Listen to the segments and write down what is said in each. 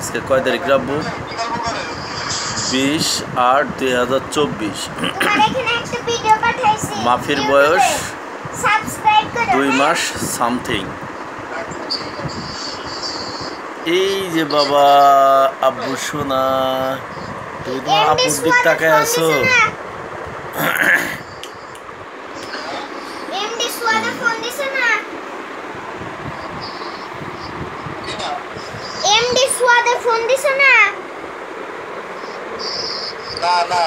আজকে কয় তারিখ রাখবো? 20/8/2024। মাফির বয়স 2 মাস সামথিং। এই যে বাবা আব্বু সোনা, তুই তো আপুর দিক তাকায় আছো। ফোন দিছ না? না না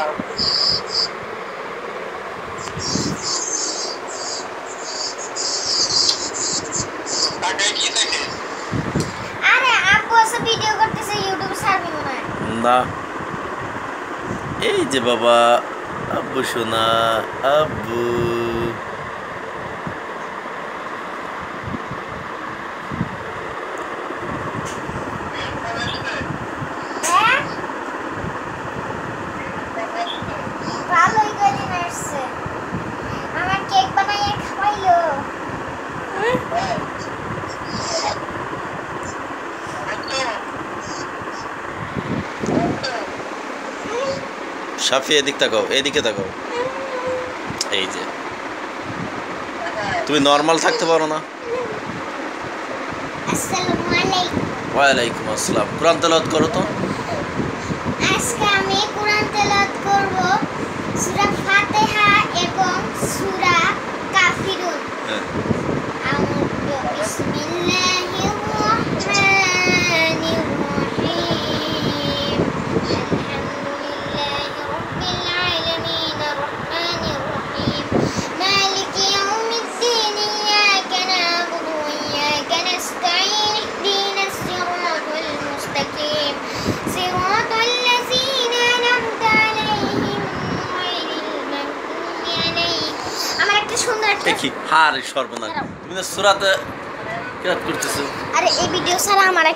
টাকায় কি দেখে? আরে আপু আছে ভিডিও করতেছে, ইউটিউবে ছাড়বি না। না এই যে বাবা আব্বু সোনা, আব্বু ভালোই করে আসছে, আমার কেক বানাইয়ে খাওয়াইলো। সাফি এদিক তাকাও, এদিকে তাকাও। এই যে তুমি নর্মাল থাকতে পারো না? আসসালামু আলাইকুম। ওয়ালাইকুম আসসালাম। কোরআন তেলাওয়াত করো তো। আজকে আমি কোরআন তেলাওয়াত করব সূরা ফাতিহা এবং সূরা কাফিরুন। আউযু বিসমিল্লাহির রাহমানির রহিম। আলহামদুলিল্লাহি রাব্বিল আলামিন আর-রাহমানির রহিম মালিকি ইয়াউমিদ্দিন ইয়্যাকা না'বুদু ওয়া ইয়্যাকা নাস্তাঈন ইহদিনাস সিরাতাল মুস্তাকিম সিরাতাল লাযীনা আন'আমতা আলাইহিম গায়রিল মাগদুবি আলাইহিম। আমার একটা সুন্দর একটা দেখি হার সর্বনাশ, তুমি না সূরাতে কিরাত করতেছো। আরে এই ভিডিও ছাড়া আমার